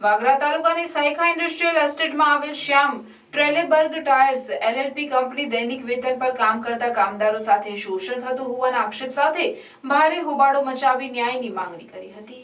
વાગરા તાલુકાની સાયખા ઇન્ડસ્ટ્રીયલ એસ્ટેટમાં આવેલ શ્યામ ટ્રેલેબર્ગ tyres LLP company દૈનિક વેતન પર કામ કરતા કામદારો સાથે શોષણ થતું હોવાના આક્ષેપ સાથે ભારે હોબાળો મચાવી ન્યાયની માંગણી કરી હતી।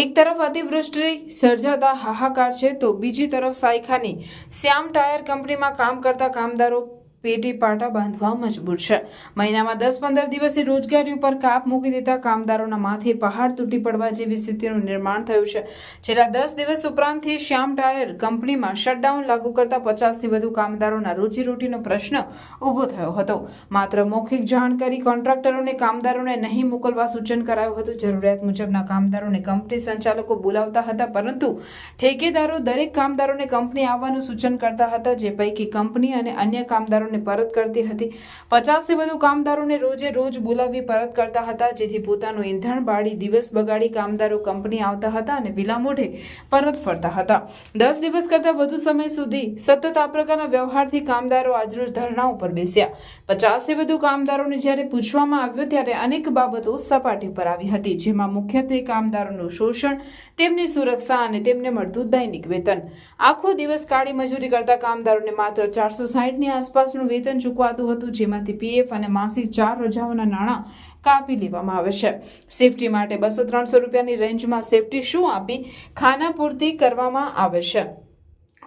એક તરફ અતિવૃષ્ટિ સર્જાતા હાહાકાર છે તો બીજી તરફ સાયખાની શ્યામ ટાયર કંપનીમાં કામ કરતા કામદારો પેટી પાટા બાંધવા મજબૂર છે। મહિનામાં 10-15 દિવસથી રોજગારી ઉપર કાપ મૂકી દેતા કામદારોના માથે પહાડ તૂટી પડવા જેવી સ્થિતિનું નિર્માણ થયું છે। છેલ્લા 10 દિવસ ઉપરાંતથી શ્યામ ટાયર કંપનીમાં શટડાઉન લાગુ કરતા 50થી વધુ કામદારોના રોજીરોટીનો પ્રશ્ન ઊભો થયો હતો। માત્ર મૌખિક જાણ કરી કોન્ટ્રાક્ટરોને કામદારોને નહીં મોકલવા સૂચન કરાયું હતું। જરૂરિયાત મુજબના કામદારોને કંપની સંચાલકો બોલાવતા હતા, પરંતુ ઠેકેદારો દરેક કામદારોને કંપની આવવાનું સૂચન કરતા હતા, જે પૈકી કંપની અને અન્ય કામદારો પરત કરતી હતી। 50થી વધુ કામદારોને રોજે રોજ બોલાવી પરત કરતા હતા, જેથી પોતાનું ઈંધણ બાળી દિવસ બગાડી કામદારો કંપની આવતા હતા અને વિલા મોઢે પરત ફરતા હતા। 10 દિવસ કરતા વધુ સમય સુધી સતત આ પ્રકારના વ્યવહારથી કામદારો આજરોજ ધરણા ઉપર બેસ્યા। 50થી વધુ કામદારોને જ્યારે પૂછવામાં આવ્યું ત્યારે અનેક બાબતો સપાટી પર આવી હતી, જેમાં મુખ્યત્વે કામદારોનું શોષણ, તેમની સુરક્ષા અને તેમને મળતું દૈનિક વેતન। આખો દિવસ કાળી મજૂરી કરતા કામદારોને માત્ર 460ની આસપાસ વેતન ચૂકવાતું હતું, જેમાંથી પીએફ અને માસિક 4 રજાઓના નાણાં કાપી લેવામાં આવે છે। સેફટી માટે 200-300 રૂપિયાની રેન્જમાં સેફટી શું આપી ખાનાપૂર્તિ કરવામાં આવે છે।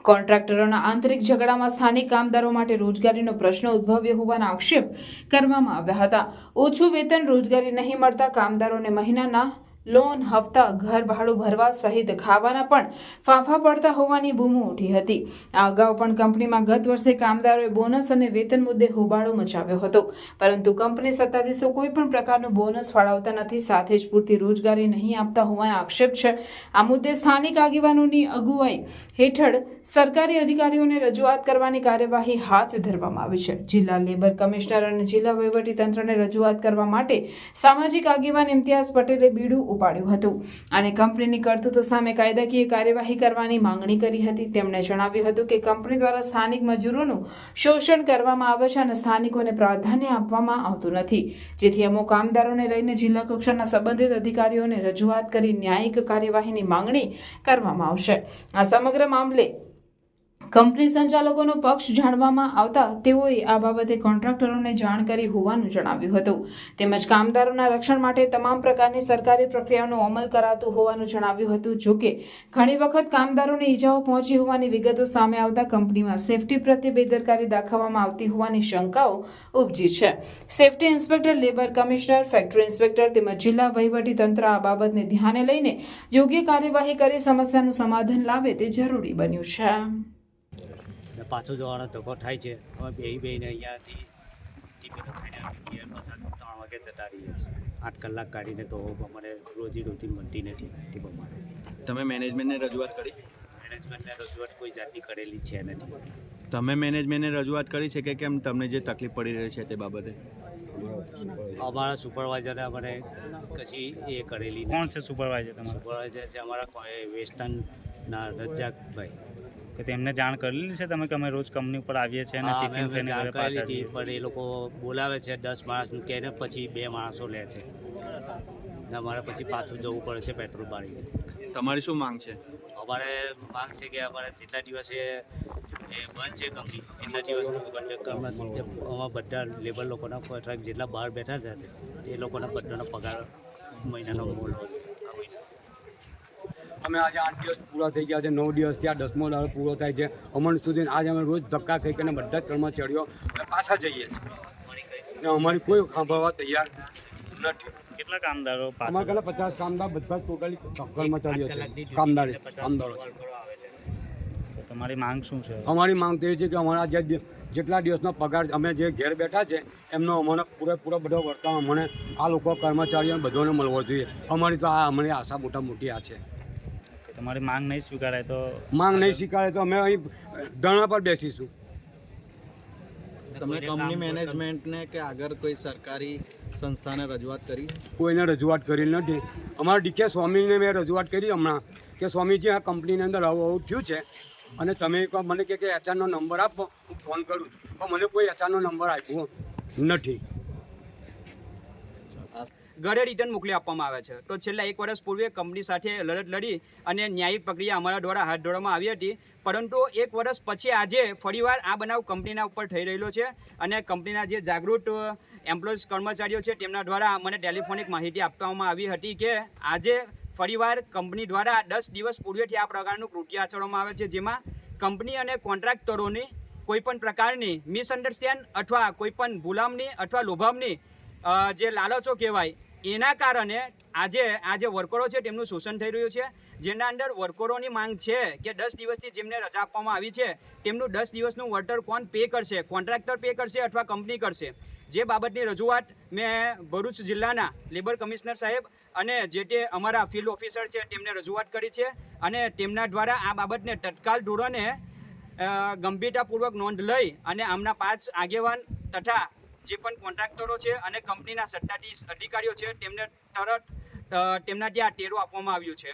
કોન્ટ્રાક્ટરોના આંતરિક ઝઘડામાં સ્થાનિક કામદારો માટે રોજગારીનો પ્રશ્ન ઉદ્ભવ્યો હોવાના આક્ષેપ કરવામાં આવ્યા હતા। ઓછું વેતન, રોજગારી નહીં મળતા કામદારોને મહિનાના લોન, હપ્તા, ઘર ભાડું ભરવા સહિત ખાવાના પણ ફાંફા પડતા હોવાની બૂમો ઉઠી હતી। આ અગાઉ પણ કંપનીમાં ગત વર્ષે કામદારોએ બોનસ અને વેતન મુદ્દે હોબાળો મચાવ્યો હતો, પરંતુ કંપની સત્તાધીશો કોઈ પણ પ્રકારનું બોનસ ફાળવતા નથી, સાથે જ પૂરતી રોજગારી નહીં આપતા હોવાના આક્ષેપ છે। આ મુદ્દે સ્થાનિક આગેવાનોની અગુવાઈ હેઠળ સરકારી અધિકારીઓને રજૂઆત કરવાની કાર્યવાહી હાથ ધરવામાં આવી છે। જિલ્લા લેબર કમિશનર અને જિલ્લા વહીવટી તંત્રને રજૂઆત કરવા માટે સામાજિક આગેવાન ઇમ્તિયાઝ પટેલે બીડું ઉપાડ્યું હતું અને કંપનીની કરતૂતો સામે કાયદાકીય કાર્યવાહી કરવાની માંગણી કરી હતી। તેમણે જણાવ્યું હતું કે કંપની દ્વારા સ્થાનિક મજૂરોનું શોષણ કરવામાં આવે છે અને સ્થાનિકોને પ્રાધાન્ય આપવામાં આવતું નથી, જેથી અમુક કામદારોને લઈને જિલ્લા કક્ષાના સંબંધિત અધિકારીઓને રજૂઆત કરી ન્યાયિક કાર્યવાહીની માંગણી કરવામાં આવશે। આ સમગ્ર મામલે કંપની સંચાલકોનો પક્ષ જાણવામાં આવતા તેઓએ આ બાબતે કોન્ટ્રાક્ટરોને જાણ કરી હોવાનું જણાવ્યું હતું, તેમજ કામદારોના રક્ષણ માટે તમામ પ્રકારની સરકારી પ્રક્રિયાનો અમલ કરાતું હોવાનું જણાવ્યું હતું। જોકે ઘણી વખત કામદારોને ઈજાઓ પહોંચી હોવાની વિગતો સામે આવતા કંપનીમાં સેફટી પ્રત્યે બેદરકારી દાખવવામાં આવતી હોવાની શંકાઓ ઉપજી છે। Safety inspector, labour commissioner, factory inspector તેમજ જિલ્લા વહીવટી તંત્ર આ બાબતને ધ્યાને લઈને યોગ્ય કાર્યવાહી કરી સમસ્યાનું સમાધાન લાવે તે જરૂરી બન્યું છે। પાછો જવાનો ધક્કો થાય છે। અમે બેને અહીંયાથી ટિફિનો ખાઈને ઘેર પાછા 3 વાગે જતા રહીએ છીએ। 8 કલાક કાઢીને તો અમારે રોજીરોટી મળતી નથી તે પ્રમાણે। તમે મેનેજમેન્ટને રજૂઆત કરી? મેનેજમેન્ટને રજૂઆત કોઈ જાતની કરેલી છે નથી। તમે મેનેજમેન્ટને રજૂઆત કરી છે કે કેમ તમને જે તકલીફ પડી રહી છે તે બાબતે? અમારા સુપરવાઇઝરે અમને કશી એ કરેલી। કોણ છે સુપરવાઇઝર તમારા? સુપરવાઇઝર છે અમારા વેસ્ટર્નના રજાકભાઈ। કે તેમને જાણ કરેલી છે તમે કે અમે રોજ કંપની ઉપર આવીએ છીએ અને ટિફિન ખાઈને ઘરે પાછા જઈએ? પણ એ લોકો બોલાવે છે 10 માણસનું કહીને પછી 2 માણસો લે છે ને અમારે પછી પાછું જવું પડે છે પેટ્રોલ બાળીને। તમારી શું માંગ છે? અમારે માંગ છે કે અમારે જેટલા દિવસે એ બંધ છે કંપની એટલા દિવસ અમારા બધા લેબર લોકોના કોન્ટ્રાક્ટ જેટલા બહાર બેઠા હતા એ લોકોના બધાનો પગાર મહિનાનો મોલ હોય। અમે આજે 8 દિવસ પૂરા થઈ ગયા છે, 9 દિવસ થયા, 10મો દાડો પૂરો થાય છે। અમણ સુધી આજે અમે રોજ ધક્કા ખાઈ કરીને બધા જ કર્મચારીઓ અમે પાછા જઈએ છીએ ને અમારી કોઈ સાંભળવા તૈયાર નથી। કેટલા કામદારો અમારા પહેલાં 50 કામદાર બધા જ ટોટલી કર્મચારીઓ છે, કામદારો। તમારી માંગ શું છે? અમારી માંગ તો એ છે કે અમારા જેટલા દિવસનો પગાર અમે જે ઘેર બેઠા છે એમનો અમને પૂરેપૂરો બધો વર્તાવ અમને આ લોકો કર્મચારીઓને બધાને મળવો જોઈએ। અમારી તો આ અમારી આશા મોટી આ છે। તમારી માંગ નહીં સ્વીકારાય તો? માંગ નહીં સ્વીકારે તો અમે અહીં ધરણા પર બેસીશું। તમે કંપની મેનેજમેન્ટને કે આગળ કોઈ સરકારી સંસ્થાને રજૂઆત કરી? કોઈને રજૂઆત કરી નથી। અમારા ડીકે સ્વામીને મેં રજૂઆત કરી હમણાં કે સ્વામીજી આ કંપનીની અંદર આવું થયું છે અને તમે મને કે એચઆરનો નંબર આપો, હું ફોન કરું, પણ મને કોઈ એચઆરનો નંબર આપ્યો નથી। ઘરે રિટર્ન મોકલી આપવામાં આવે છે. તો છેલ્લા 1 વર્ષ પૂર્વે કંપની સાથે લડત લડી અને ન્યાયિક પ્રક્રિયા અમારા દ્વારા હાથ ધરવામાં આવી હતી. પરંતુ 1 વર્ષ પછી આજે ફરીવાર આ બનાવ કંપનીના ઉપર થઈ રહેલો છે અને કંપનીના જે જાગૃત એમ્પ્લોઈઝ કર્મચારીઓ છે તેમના દ્વારા મને ટેલિફોનિક માહિતી આપવામાં આવી હતી કે આજે ફરીવાર કંપની દ્વારા 10 દિવસ પૂર્વેથી આ પ્રકારનું કૃત્ય આચરવામાં આવે છે, જેમાં કંપની અને કોન્ટ્રાક્ટરોની કોઈપણ પ્રકારની મિસઅન્ડરસ્ટેન્ડ અથવા કોઈપણ ગુલામની અથવા લોભામની જે લાલચો કહેવાય એના કારણે આજે આ જે વર્કરો છે તેમનું શોષણ થઈ રહ્યું છે. જેના અંદર વર્કરોની માંગ છે કે 10 દિવસથી જેમને રજા આપવામાં આવી છે તેમનું 10 દિવસનું વળતર કોણ પે કરશે, કોન્ટ્રાક્ટર પે કરશે અથવા કંપની કરશે. જે બાબતની રજૂઆત મેં ભરૂચ જિલ્લાના લેબર કમિશનર સાહેબ અને જે તે અમારા ફિલ્ડ ઓફિસર છે તેમને રજૂઆત કરી છે અને તેમના દ્વારા આ બાબતને તત્કાલ ધોરણે ગંભીરતાપૂર્વક નોંધ લઈ અને આમના 5 આગેવાન તથા જે પણ કોન્ટ્રાક્ટરો છે અને કંપનીના સત્તાધીશ અધિકારીઓ છે તેમને તરત તેમના ત્યાં ટેરો આપવામાં આવ્યું છે.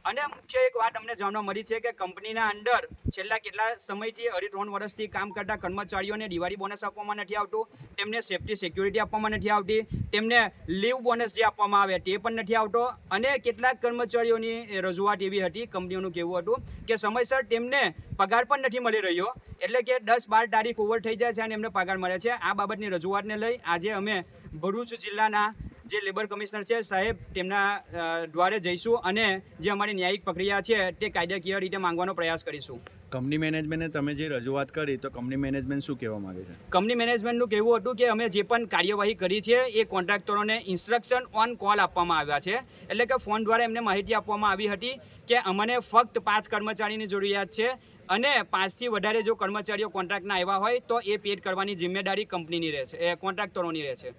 અને મુખ્ય એક વાત અમને જાણવા મળી છે કે કંપનીના અંદર છેલ્લા કેટલા સમયથી 2.5 વર્ષથી કામ કરતા કર્મચારીઓને દિવાળી બોનસ આપવામાં નથી આવતું, તેમને સેફ્ટી સિક્યુરિટી આપવામાં નથી આવતી, તેમને લીવ બોનસ જે આપવામાં આવે તે પણ નથી આવતો. અને કેટલાક કર્મચારીઓની રજૂઆત એવી હતી, કંપનીઓનું કહેવું હતું કે સમયસર તેમને પગાર પણ નથી મળી રહ્યો, એટલે કે 10-12 તારીખ ઓવર થઈ જાય છે અને એમને પગાર મળે છે. આ બાબતની રજૂઆતને લઈ આજે અમે ભરૂચ જિલ્લાના જે લેબર કમિશનર છે સાહેબ તેમના દ્વારે જઈશું અને જે અમારી ન્યાયિક પ્રક્રિયા છે તે કાયદાકીય રીતે માંગવાનો પ્રયાસ કરીશું. કંપની મેનેજમેન્ટને તમે જે રજૂઆત કરી તો કંપની મેનેજમેન્ટ શું કહેવા માંગે છે? કંપની મેનેજમેન્ટનું કહેવું હતું કે અમે જે પણ કાર્યવાહી કરી છે એ કોન્ટ્રાક્ટરોને ઇન્સ્ટ્રક્શન ઓન કોલ આપવામાં આવ્યા છે, એટલે કે ફોન દ્વારા એમને માહિતી આપવામાં આવી હતી કે અમને ફક્ત 5 કર્મચારીની જરૂરિયાત છે અને 5થી વધારે જો કર્મચારીઓ કોન્ટ્રાક્ટના આવ્યા હોય તો એ પેડ કરવાની જિમ્મેદારી કંપનીની રહે છે, કોન્ટ્રાક્ટરોની રહે છે.